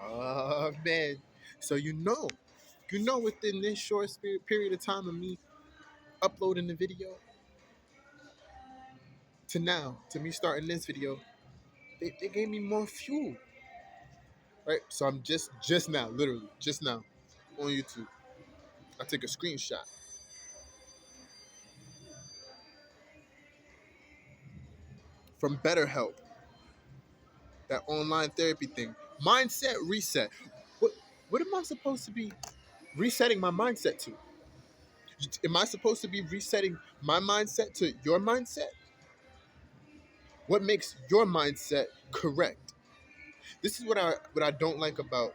Oh man. So within this short period of time of me uploading the video to now, to me starting this video, they gave me more fuel. Right? So I'm just now, literally, just now, on YouTube. I took a screenshot from BetterHelp, that online therapy thing. Mindset reset. What what am I supposed to be resetting my mindset to? Am I supposed to be resetting my mindset to your mindset? What makes your mindset correct? This is what I don't like about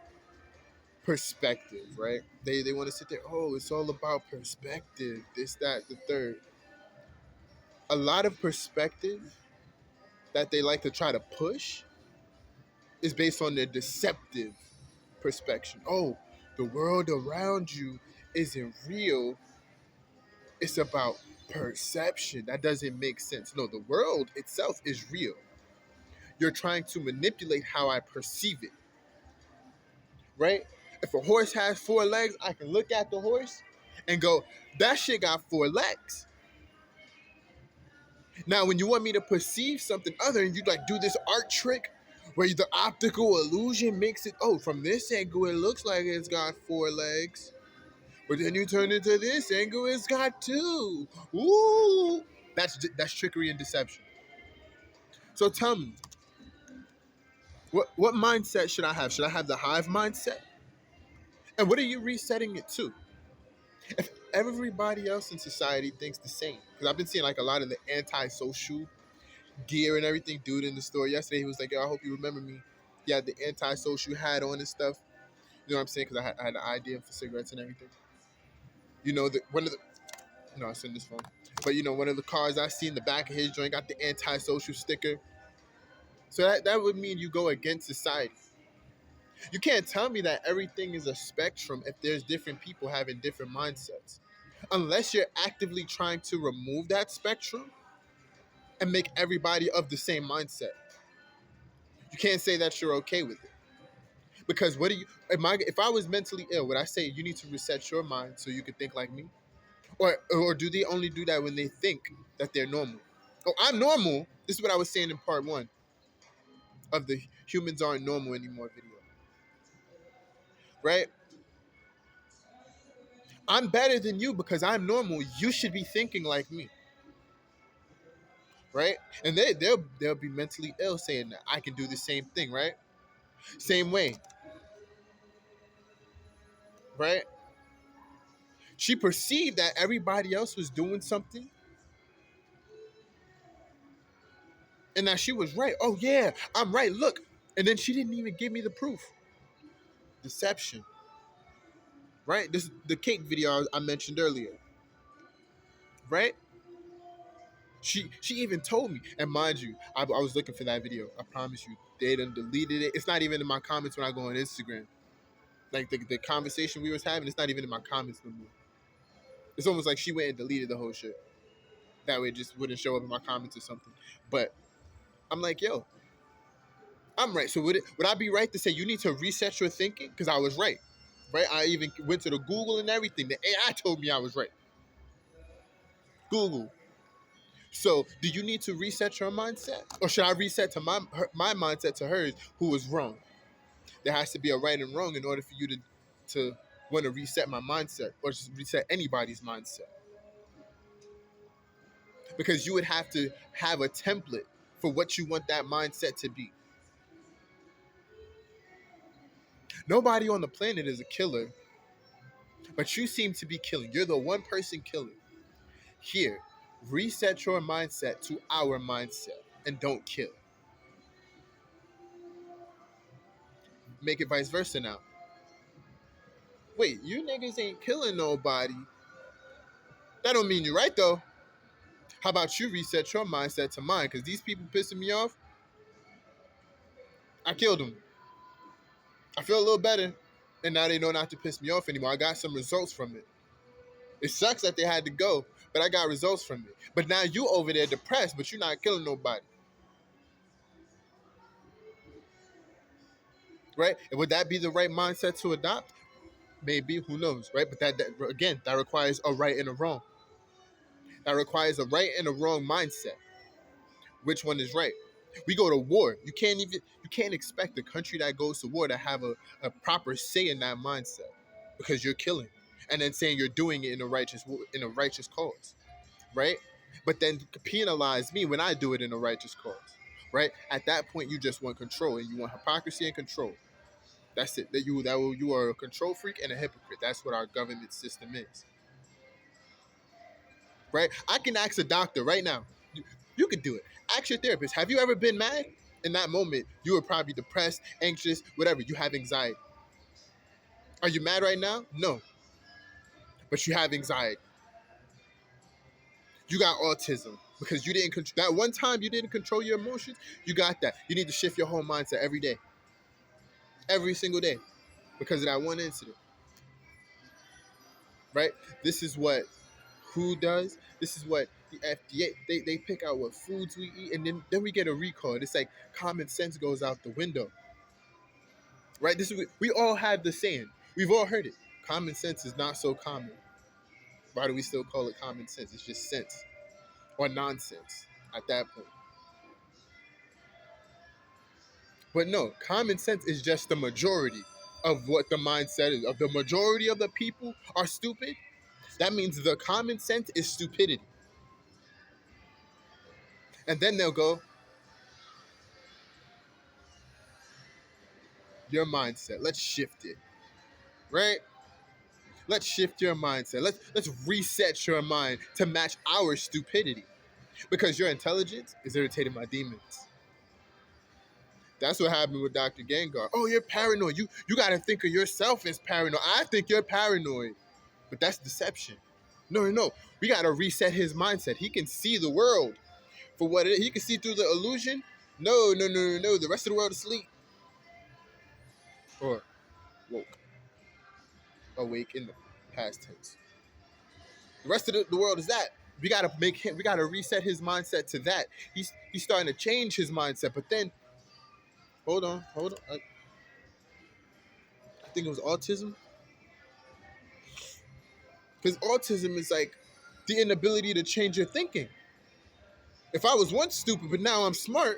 perspective, right? They want to sit there, oh, it's all about perspective, this, that, the third. A lot of perspective that they like to try to push is based on their deceptive perspective. Oh, the world around you isn't real. It's about perception. That doesn't make sense. No, the world itself is real. You're trying to manipulate how I perceive it, right? If a horse has four legs, I can look at the horse and go, that shit got four legs. Now, when you want me to perceive something other and you like do this art trick where the optical illusion makes it, oh, from this angle, it looks like it's got four legs. But then you turn into this angle, it's got two. Ooh. That's trickery and deception. So tell me, what mindset should I have? Should I have the hive mindset? And what are you resetting it to? If everybody else in society thinks the same, because I've been seeing like a lot of the anti-social gear and everything. Dude in the store yesterday, he was like, yo, I hope you remember me. He had the anti-social hat on and stuff. You know what I'm saying? Because I had an idea for cigarettes and everything. You know, one of the, no, it's in this phone. But you know, one of the cars I see in the back of his joint got the anti-social sticker. So that would mean you go against society. You can't tell me that everything is a spectrum if there's different people having different mindsets. Unless you're actively trying to remove that spectrum and make everybody of the same mindset. You can't say that you're okay with it. Because what do you if I was mentally ill, would I say you need to reset your mind so you could think like me? Or do they only do that when they think that they're normal? Oh, I'm normal. This is what I was saying in part one of the humans aren't normal anymore video. Right? I'm better than you because I'm normal. You should be thinking like me. Right? And they'll be mentally ill saying that I can do the same thing, right? Same way. Right? She perceived that everybody else was doing something and that she was right. Oh yeah, I'm right. Look. And then she didn't even give me the proof. Deception. Right? This is the cake video I mentioned earlier. Right? She even told me, and mind you, I was looking for that video. I promise you, they done deleted it. It's not even in my comments when I go on Instagram. Like the conversation we was having, it's not even in my comments no more. It's almost like she went and deleted the whole shit. That way it just wouldn't show up in my comments or something. But I'm like, yo, I'm right. So would I be right to say you need to reset your thinking? Because I was right. Right? I even went to the Google and everything. The AI told me I was right. Google. So, do you need to reset your mindset, or should I reset to my mindset to hers, who was wrong? There has to be a right and wrong in order for you to want to reset my mindset, or just reset anybody's mindset, because you would have to have a template for what you want that mindset to be. Nobody on the planet is a killer, but you seem to be killing. You're the one person killing. Here, reset your mindset to our mindset and don't kill. Make it vice versa now. Wait, you niggas ain't killing nobody. That don't mean you're right though. How about you reset your mindset to mine? Because these people pissing me off, I killed them. I feel a little better. And now they know not to piss me off anymore. I got some results from it. It sucks that they had to go, but I got results from it. But now you over there depressed, but you're not killing nobody. right? And would that be the right mindset to adopt? Maybe, who knows, right? But that again, that requires a right and a wrong. That requires a right and a wrong mindset. Which one is right? We go to war. You can't expect the country that goes to war to have a proper say in that mindset because you're killing, and then saying you're doing it in a righteous cause, right? But then penalize me when I do it in a righteous cause, right? At that point, you just want control and you want hypocrisy and control. That's it. You are a control freak and a hypocrite. That's what our government system is, right? I can ask a doctor right now. You could do it. Ask your therapist. Have you ever been mad? In that moment, you were probably depressed, anxious, whatever. You have anxiety. Are you mad right now? No, but you have anxiety. You got autism because you didn't that one time you didn't control your emotions. You got that. You need to shift your whole mindset every day, every single day, because of that one incident, right? This is what who does. This is what the FDA. They pick out what foods we eat, and then we get a recall. It's like common sense goes out the window, right? This is we all have the saying. We've all heard it. Common sense is not so common. Why do we still call it common sense? It's just sense or nonsense at that point. But no, common sense is just the majority of what the mindset is. Of the majority of the people are stupid, that means the common sense is stupidity. And then they'll go, your mindset. Let's shift it, right? Let's shift your mindset. Let's reset your mind to match our stupidity. Because your intelligence is irritating my demons. That's what happened with Dr. Gengar. Oh, you're paranoid. You gotta think of yourself as paranoid. I think you're paranoid. But that's deception. No, no, no. We gotta reset his mindset. He can see the world for what it is. He can see through the illusion. No, no, no, no, no. The rest of the world is asleep. Or woke. Awake in the past tense. The rest of the world is that. We gotta reset his mindset to that. He's starting to change his mindset. But then, hold on. I think it was autism. Because autism is like the inability to change your thinking. If I was once stupid, but now I'm smart,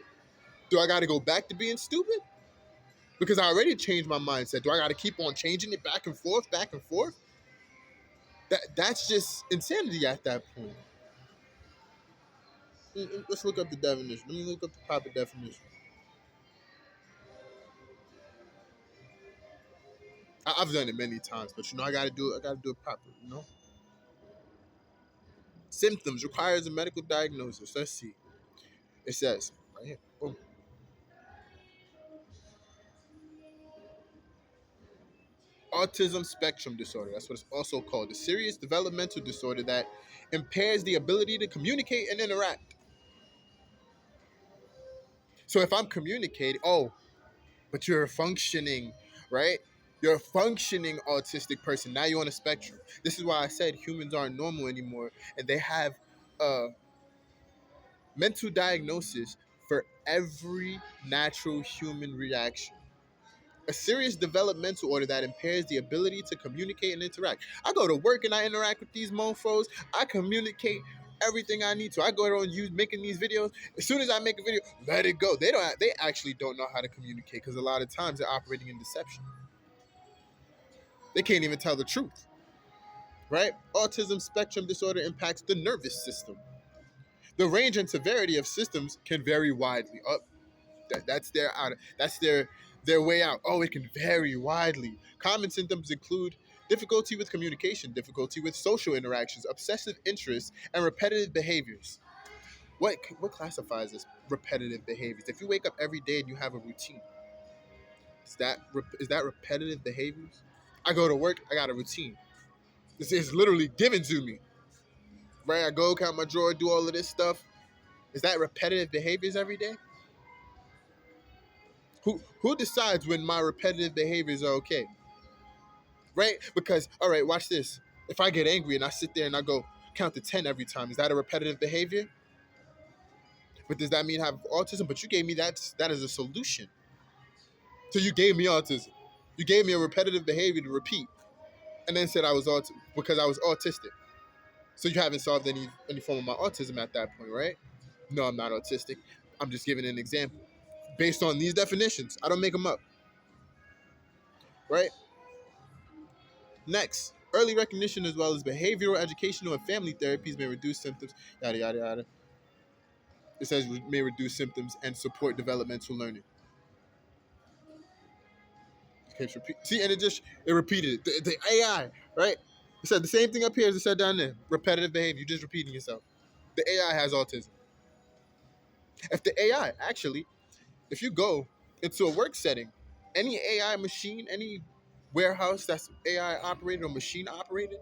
do I got to go back to being stupid? Because I already changed my mindset. Do I got to keep on changing it back and forth, back and forth? That's just insanity at that point. Let's look up the definition. Let me look up the proper definition. I've done it many times, but I got to do it. I got to do it properly. Symptoms requires a medical diagnosis. Let's see. It says right here. Boom. Autism spectrum disorder. That's what it's also called. A serious developmental disorder that impairs the ability to communicate and interact. So if I'm communicating, oh, but you're a functioning, right? You're a functioning autistic person. Now you're on a spectrum. This is why I said humans aren't normal anymore, and they have a mental diagnosis for every natural human reaction. A serious developmental order that impairs the ability to communicate and interact. I go to work and I interact with these mofos. I communicate everything I need to. I go on you making these videos. As soon as I make a video, let it go. They actually don't know how to communicate because a lot of times they're operating in deception. They can't even tell the truth. Right? Autism spectrum disorder impacts the nervous system. The range and severity of systems can vary widely. That's their way out. Oh, it can vary widely. Common symptoms include difficulty with communication, difficulty with social interactions, obsessive interests, and repetitive behaviors. What classifies as repetitive behaviors? If you wake up every day and you have a routine, is that repetitive behaviors? I go to work, I got a routine. This is literally given to me. Right? I go count my drawer, do all of this stuff. Is that repetitive behaviors every day? Who decides when my repetitive behaviors are okay? Right? Because all right, watch this. If I get angry and I sit there and I go count to 10 every time, is that a repetitive behavior? But does that mean I have autism? But you gave me that as a solution. So you gave me autism. You gave me a repetitive behavior to repeat, and then said I was because I was autistic. So you haven't solved any form of my autism at that point, right? No, I'm not autistic. I'm just giving an example based on these definitions. I don't make them up, right? Next, early recognition as well as behavioral, educational, and family therapies may reduce symptoms. Yada yada yada. It says may reduce symptoms and support developmental learning. Okay, see, and it repeated it. The AI, right? It said the same thing up here as it said down there. Repetitive behavior. You're just repeating yourself. The AI has autism. If the AI actually, if you go into a work setting, any AI machine, any warehouse that's AI operated or machine operated,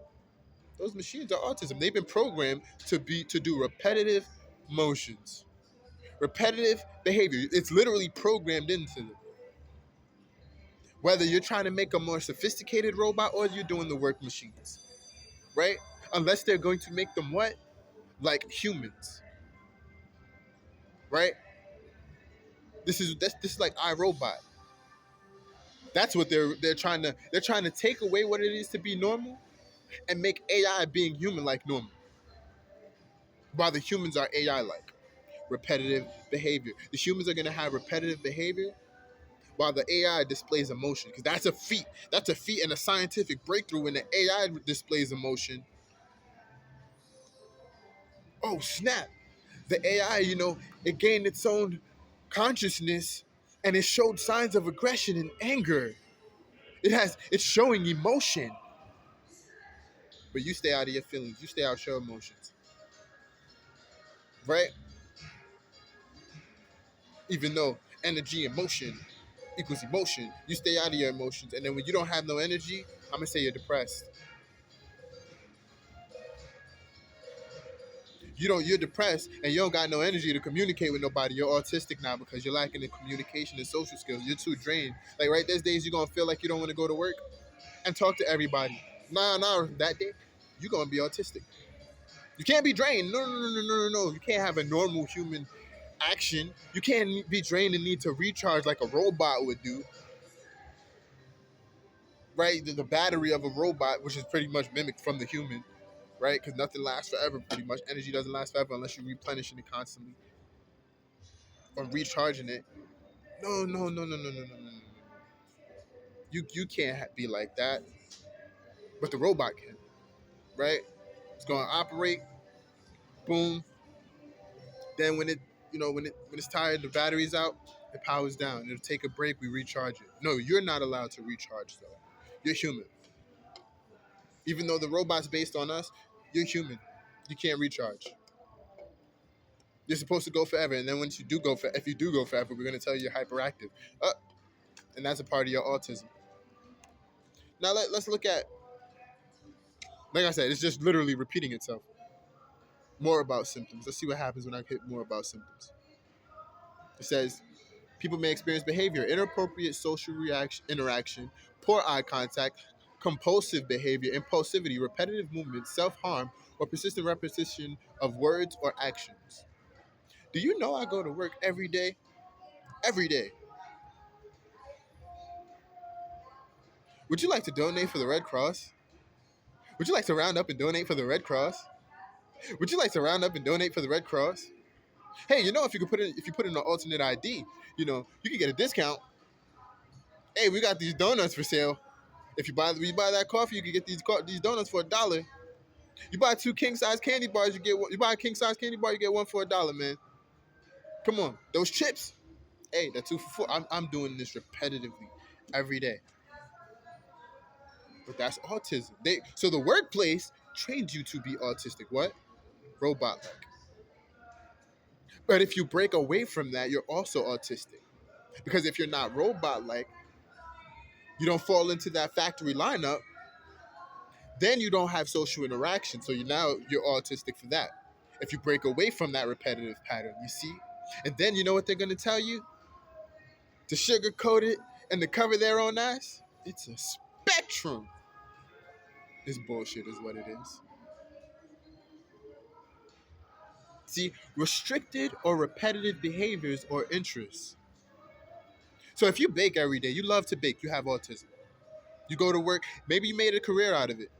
those machines are autism. They've been programmed to do repetitive motions, repetitive behavior. It's literally programmed into them. Whether you're trying to make a more sophisticated robot or you're doing the work machines, right? Unless they're going to make them what? Like humans, right? This is like iRobot. That's what they're trying to take away what it is to be normal and make AI being human like normal. While the humans are AI like. Repetitive behavior. The humans are gonna have repetitive behavior while the AI displays emotion. Because that's a feat. That's a feat and a scientific breakthrough when the AI displays emotion. Oh snap. The AI, it gained its own consciousness and it showed signs of aggression and anger. It's showing emotion. But you stay out of your feelings. You stay out your emotions. Right? Even though energy and motion equals emotion, you stay out of your emotions. And then when you don't have no energy, I'm gonna say you're depressed. You're depressed and you don't got no energy to communicate with nobody. You're autistic now because you're lacking in communication and social skills. You're too drained. Like right, there's days you're gonna feel like you don't want to go to work and talk to everybody. Nah, that day you're gonna be autistic. You can't be drained. No. You can't have a normal human action. You can't be drained and need to recharge like a robot would do. Right? The battery of a robot, which is pretty much mimicked from the human, right? Because nothing lasts forever, pretty much. Energy doesn't last forever unless you're replenishing it constantly or recharging it. No. You can't be like that, but the robot can, right? It's gonna operate, boom. Then when it's tired, the battery's out, it powers down. It'll take a break, we recharge it. No, you're not allowed to recharge though. You're human. Even though the robot's based on us, you're human. You can't recharge. You're supposed to go forever, and then once you do go for, if you do go forever, we're gonna tell you you're hyperactive, and that's a part of your autism. Now let's look at, like I said, it's just literally repeating itself. More about symptoms. Let's see what happens when I hit more about symptoms. It says people may experience behavior, inappropriate social interaction, poor eye contact, compulsive behavior, impulsivity, repetitive movement, self-harm, or persistent repetition of words or actions. Do you know I go to work every day? Every day. Would you like to donate for the Red Cross? Would you like to round up and donate for the Red Cross? Would you like to round up and donate for the Red Cross? Hey, if you put in an alternate ID, you can get a discount. Hey, we got these donuts for sale. If you buy that coffee, you can get these donuts for $1. You buy two king size candy bars, you get one. You buy a king size candy bar, you get one for $1, man. Come on, those chips. Hey, that's 2 for $4. I'm doing this repetitively every day. But that's autism. So the workplace trains you to be autistic. What? Robot like. But if you break away from that, you're also autistic. Because if you're not robot like, you don't fall into that factory lineup, then you don't have social interaction. So you're autistic for that. If you break away from that repetitive pattern, you see? And then you know what they're gonna tell you? To sugarcoat it and to cover their own ass? It's a spectrum. This bullshit is what it is. See, restricted or repetitive behaviors or interests. So if you bake every day, you love to bake, you have autism. You go to work, maybe you made a career out of it.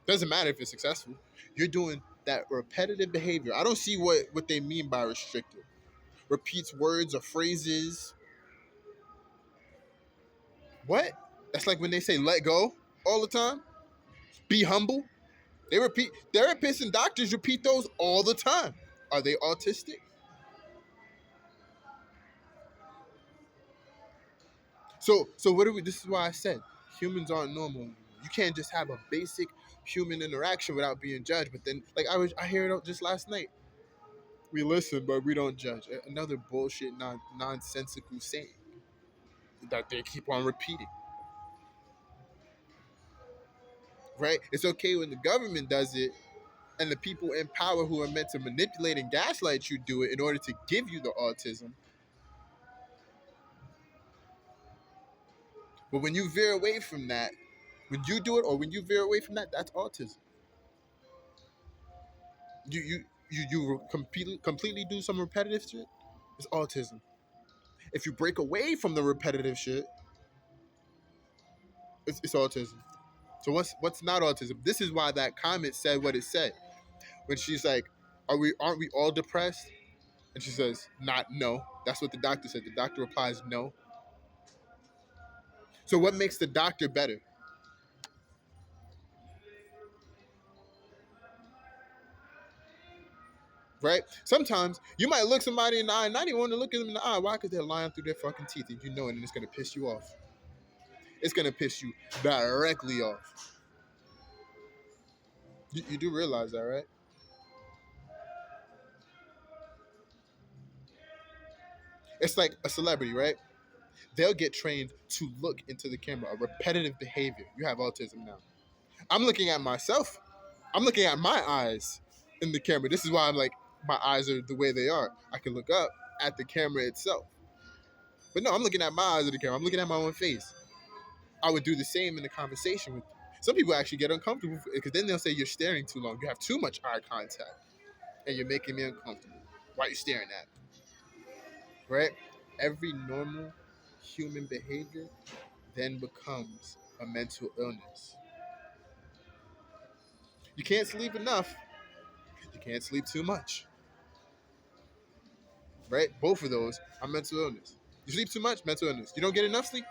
Doesn't matter if it's successful. You're doing that repetitive behavior. I don't see what they mean by restrictive. Repeats words or phrases. What? That's like when they say let go all the time. Be humble. They repeat, therapists and doctors repeat those all the time. Are they autistic? So what do we? This is why I said humans aren't normal. You can't just have a basic human interaction without being judged. But then, like I hear it just last night. We listen, but we don't judge. Another bullshit, nonsensical saying that they keep on repeating. Right? It's okay when the government does it, and the people in power who are meant to manipulate and gaslight you do it in order to give you the autism. But when you veer away from that, when you do it or when you veer away from that, that's autism. You completely do some repetitive shit. It's autism. If you break away from the repetitive shit, it's autism. So what's not autism? This is why that comment said what it said. When she's like, aren't we all depressed? And she says, not no. That's what the doctor said. The doctor replies no. So what makes the doctor better? Right? Sometimes you might look somebody in the eye and not even want to look at them in the eye. Why? Because they're lying through their fucking teeth and you know it and it's gonna piss you off. It's gonna piss you directly off. You do realize that, right? It's like a celebrity, right? They'll get trained to look into the camera, a repetitive behavior. You have autism now. I'm looking at myself. I'm looking at my eyes in the camera. This is why I'm like, my eyes are the way they are. I can look up at the camera itself. But no, I'm looking at my eyes at the camera. I'm looking at my own face. I would do the same in the conversation with you. Some people actually get uncomfortable because then they'll say you're staring too long. You have too much eye contact and you're making me uncomfortable. Why are you staring at me? Right? Every normal human behavior then becomes a mental illness. You can't sleep enough. You can't sleep too much. Right? Both of those are mental illness. You sleep too much, mental illness. You don't get enough sleep,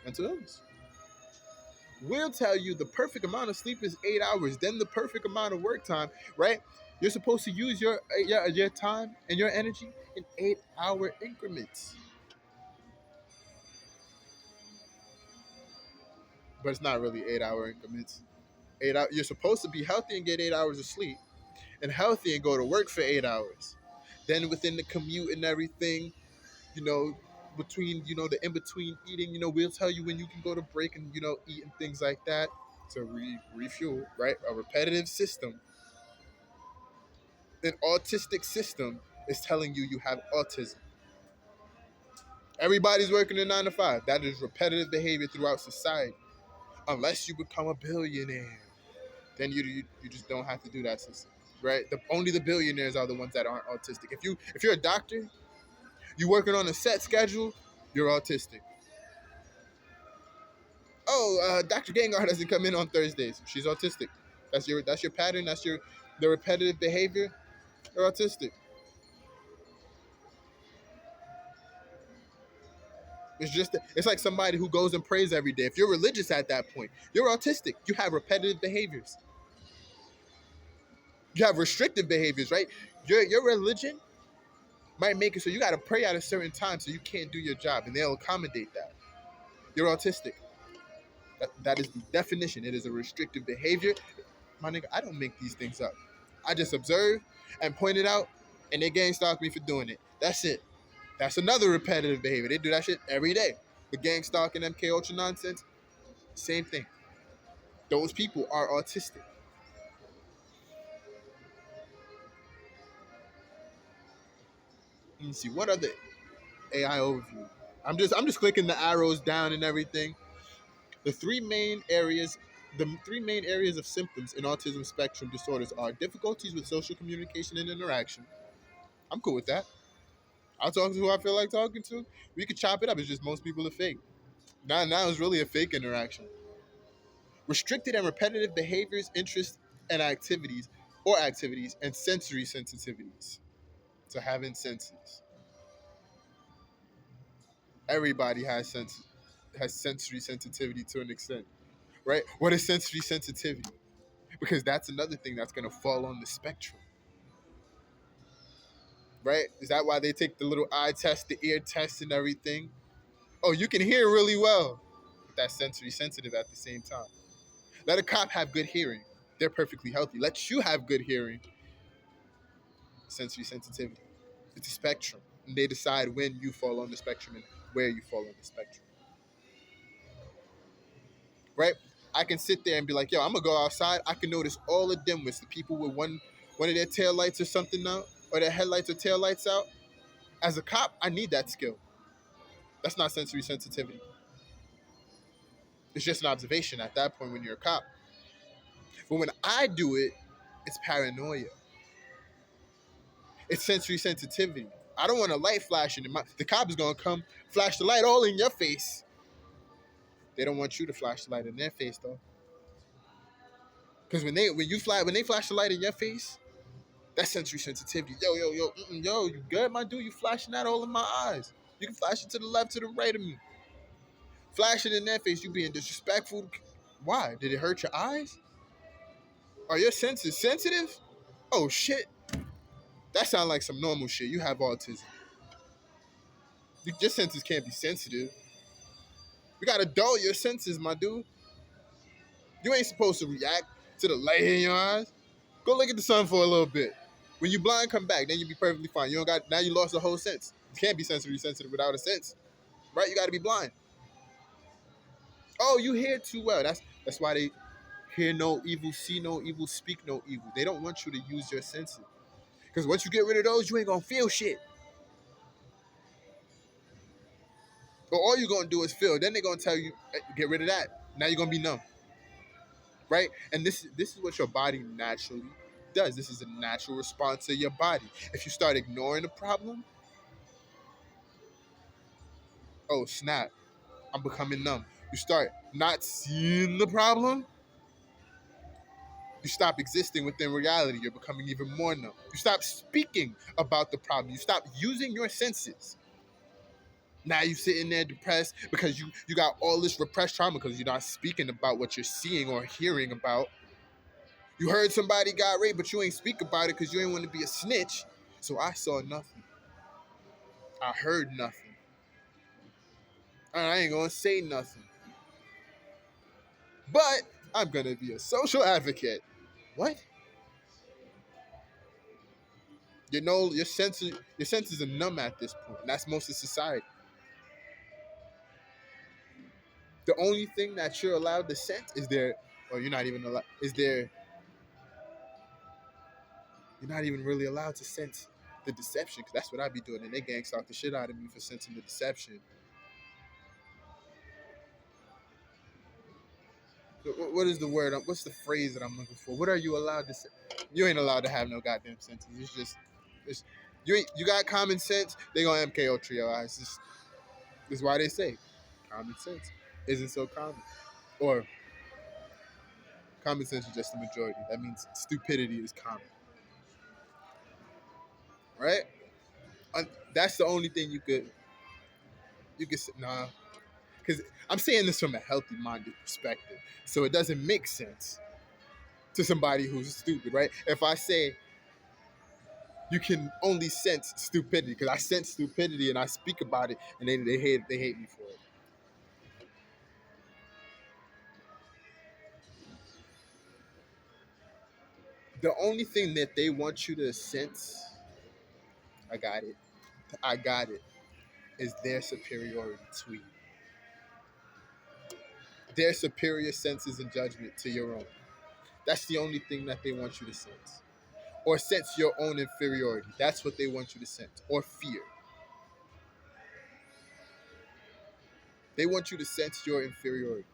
mental illness. We'll tell you the perfect amount of sleep is 8 hours, then the perfect amount of work time, right? You're supposed to use your time and your energy in 8 hour increments. But it's not really 8 hour increments. 8 hours. You're supposed to be healthy and get 8 hours of sleep, and healthy and go to work for 8 hours. Then within the commute and everything, you know, between the in between eating, we'll tell you when you can go to break and eat and things like that to refuel, right? A repetitive system, an autistic system is telling you you have autism. Everybody's working a 9 to 5. That is repetitive behavior throughout society. Unless you become a billionaire, then you just don't have to do that system, right? Only the billionaires are the ones that aren't autistic. If you're a doctor, you working on a set schedule, you're autistic. Oh, Dr. Gengar doesn't come in on Thursdays. She's autistic. That's your pattern. That's the repetitive behavior. You're autistic. It's like somebody who goes and prays every day. If you're religious at that point, you're autistic. You have repetitive behaviors. You have restrictive behaviors, right? Your religion might make it so you got to pray at a certain time so you can't do your job, and they'll accommodate that. You're autistic. That is the definition. It is a restrictive behavior. My nigga, I don't make these things up. I just observe and point it out, and they gang stalk me for doing it. That's it. That's another repetitive behavior. They do that shit every day. The gang stalk and MK Ultra nonsense, same thing. Those people are autistic. Let me see what other AI overview. I'm just clicking the arrows down and everything. The three main areas the three main areas of symptoms in autism spectrum disorders are difficulties with social communication and interaction. I'm cool with that. I'll talk to who I feel like talking to. We could chop it up. It's just most people are fake. Now it's really a fake interaction. Restricted and repetitive behaviors, interests, and activities, and sensory sensitivities. So having senses. Everybody has sensory sensitivity to an extent, right? What is sensory sensitivity? Because that's another thing that's gonna fall on the spectrum, right? Is that why they take the little eye test, the ear test, and everything? Oh, you can hear really well, but that's sensory sensitive at the same time. Let a cop have good hearing. They're perfectly healthy. Let you have good hearing. Sensory sensitivity. It's a spectrum. And they decide when you fall on the spectrum and where you fall on the spectrum. Right? I can sit there and be like, yo, I'm gonna go outside. I can notice all the dimwits, the people with one of their tail lights or something out, or their headlights or tail lights out. As a cop, I need that skill. That's not sensory sensitivity. It's just an observation at that point when you're a cop. But when I do it, it's paranoia. It's sensory sensitivity. I don't want a light flashing. The cop is gonna come flash the light all in your face. They don't want you to flash the light in their face though, because when they flash the light in your face, that's sensory sensitivity. Yo, you good, my dude? You flashing that all in my eyes. You can flash it to the left, to the right of me. Flash it in their face. You being disrespectful. Why? Did it hurt your eyes? Are your senses sensitive? Oh shit. That sounds like some normal shit. You have autism. Your senses can't be sensitive. You gotta dull your senses, my dude. You ain't supposed to react to the light in your eyes. Go look at the sun for a little bit. When you blind, come back. Then you'll be perfectly fine. You don't got now. You lost the whole sense. You can't be sensory sensitive without a sense, right? You got to be blind. Oh, you hear too well. That's why they hear no evil, see no evil, speak no evil. They don't want you to use your senses because once you get rid of those, you ain't gonna feel shit. But all you're gonna do is feel. Then they're gonna tell you, "Hey, get rid of that. Now you're gonna be numb, right? And this is what your body naturally does. This is a natural response to your body. If you start ignoring the problem, oh snap, I'm becoming numb. You start not seeing the problem, you stop existing within reality. You're becoming even more numb. You stop speaking about the problem. You stop using your senses. Now you sitting there depressed because you got all this repressed trauma because you're not speaking about what you're seeing or hearing about. You heard somebody got raped, but you ain't speak about it because you ain't want to be a snitch. So I saw nothing. I heard nothing. And I ain't gonna say nothing. But I'm gonna be a social advocate. What? You know, your senses are numb at this point. And that's most of society. The only thing that you're allowed to sense is there, or you're not even allowed, is there, you're not even really allowed to sense the deception, because that's what I be doing. And they gang stalk the shit out of me for sensing the deception. What is the word? What's the phrase that I'm looking for? What are you allowed to say? You ain't allowed to have no goddamn senses. It's you got common sense. They gonna MKO trio eyes. This is why they say common sense isn't so common, or common sense is just the majority. That means stupidity is common, right? That's the only thing you could say, nah, because I'm saying this from a healthy minded perspective, so it doesn't make sense to somebody who's stupid, right? If I say you can only sense stupidity, because I sense stupidity and I speak about it, and they hate me for it. The only thing that they want you to sense, I got it, I got it, is their superiority to you, their superior senses and judgment to your own. That's the only thing that they want you to sense. Or sense your own inferiority. That's what they want you to sense. Or fear. They want you to sense your inferiority.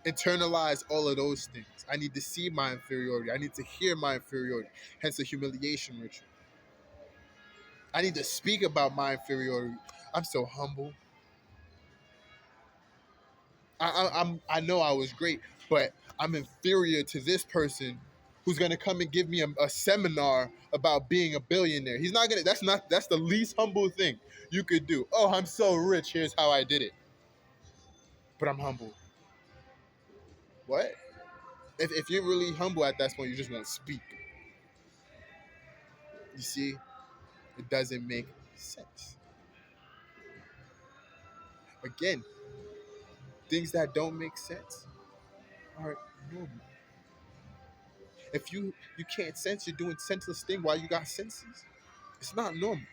Internalize all of those things. I need to see my inferiority. I need to hear my inferiority. Hence a humiliation ritual. I need to speak about my inferiority. I'm so humble. I know I was great, but I'm inferior to this person who's gonna come and give me a seminar about being a billionaire. He's not gonna. That's not. That's the least humble thing you could do. Oh, I'm so rich. Here's how I did it. But I'm humble. What? If you're really humble at that point, you just won't speak. You see, it doesn't make sense. Again, things that don't make sense are normal. If you can't sense, you're doing senseless thing while you got senses. It's not normal.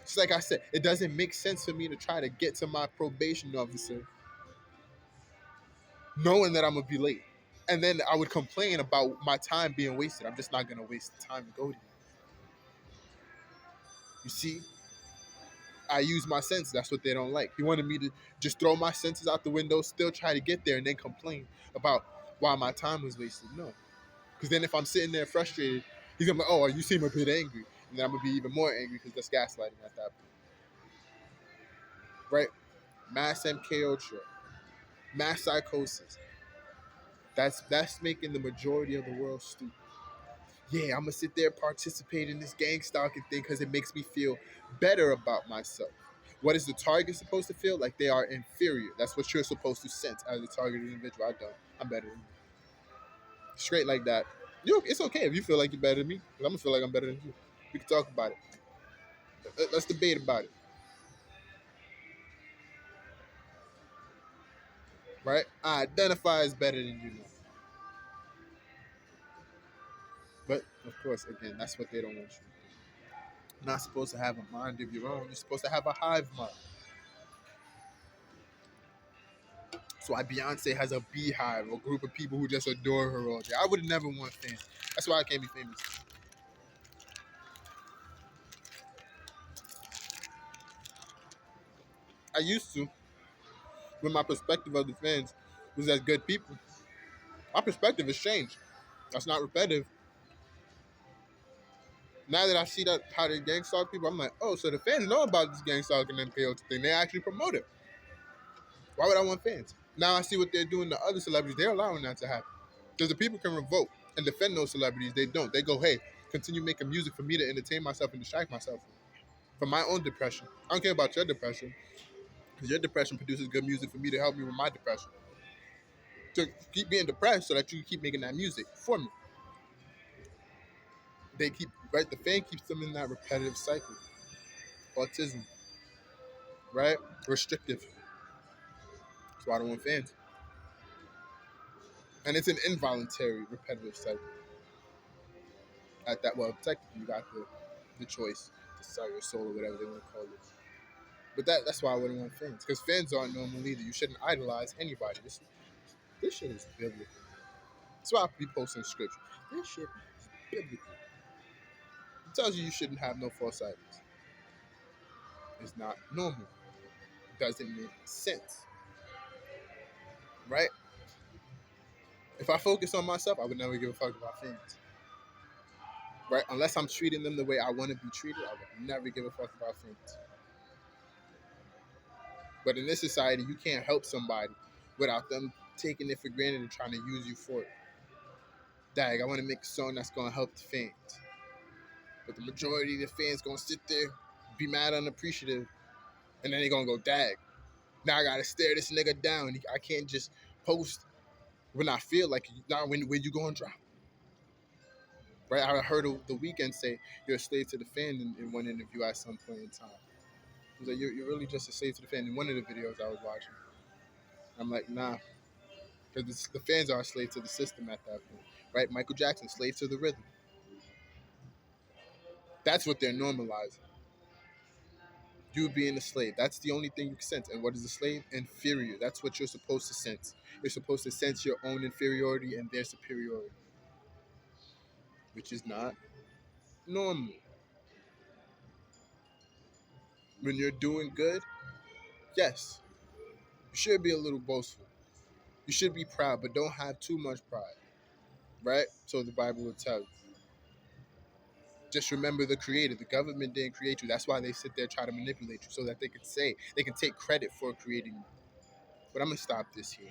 Just like I said, it doesn't make sense for me to try to get to my probation officer knowing that I'm gonna be late. And then I would complain about my time being wasted. I'm just not gonna waste the time to go to you. You see, I use my senses. That's what they don't like. He wanted me to just throw my senses out the window, still try to get there, and then complain about why my time was wasted. No. Because then if I'm sitting there frustrated, he's gonna be like, oh, you seem a bit angry. And then I'm gonna be even more angry because that's gaslighting at that point. Right? Mass MK Ultra, mass psychosis. That's making the majority of the world stupid. Yeah, I'm gonna sit there participate in this gang stalking thing because it makes me feel better about myself. What is the target supposed to feel? Like they are inferior. That's what you're supposed to sense as a targeted individual. I don't. I'm better than you. Straight like that. It's okay if you feel like you're better than me. 'Cause I'm gonna feel like I'm better than you. We can talk about it. Let's debate about it. Right? I identify as better than you now. But of course, again, that's what they don't want you. You're not supposed to have a mind of your own. You're supposed to have a hive mind. That's why Beyonce has a beehive, a group of people who just adore her all day. I would never want fans. That's why I can't be famous. I used to, when my perspective of the fans was as good people. My perspective has changed. That's not repetitive. Now that I see that how they gang stalk people, I'm like, oh, so the fans know about this gang stalking and peyote thing. They actually promote it. Why would I want fans? Now I see what they're doing to other celebrities. They're allowing that to happen. Because the people can revolt and defend those celebrities. They don't. They go, hey, continue making music for me to entertain myself and distract myself from my own depression. I don't care about your depression. Because your depression produces good music for me to help me with my depression. To keep being depressed so that you can keep making that music for me. They keep, right? The fan keeps them in that repetitive cycle. Autism, right? Restrictive. That's why I don't want fans. And it's an involuntary repetitive cycle. At that, well, technically, you got the choice to sell your soul or whatever they want to call it. But that's why I wouldn't want fans. Because fans aren't normal either. You shouldn't idolize anybody. This shit is biblical. That's why I be posting scripture. This shit is biblical. It tells you shouldn't have no false idols. It's not normal. It doesn't make sense. Right? If I focus on myself, I would never give a fuck about fans. Right? Unless I'm treating them the way I want to be treated, I would never give a fuck about fans. But in this society, you can't help somebody without them taking it for granted and trying to use you for it. Dag, I want to make a song that's going to help the fans. But the majority of the fans going to sit there, be mad unappreciative, and then they going to go, dag, now I got to stare this nigga down. I can't just post when I feel like it. Now when you going to drop. Right? I heard the Weeknd say you're a slave to the fan in one interview at some point in time. He's like, you're really just a slave to the fan in one of the videos I was watching. I'm like, nah. Because the fans are a slave to the system at that point. Right? Michael Jackson, slave to the rhythm. That's what they're normalizing. You being a slave. That's the only thing you can sense. And what is a slave? Inferior. That's what you're supposed to sense. You're supposed to sense your own inferiority and their superiority, which is not normal. When you're doing good, yes, you should be a little boastful. You should be proud, but don't have too much pride, right? So the Bible will tell you. Just remember the creator. The government didn't create you. That's why they sit there try to manipulate you so that they can say they can take credit for creating you. But I'm gonna stop this here.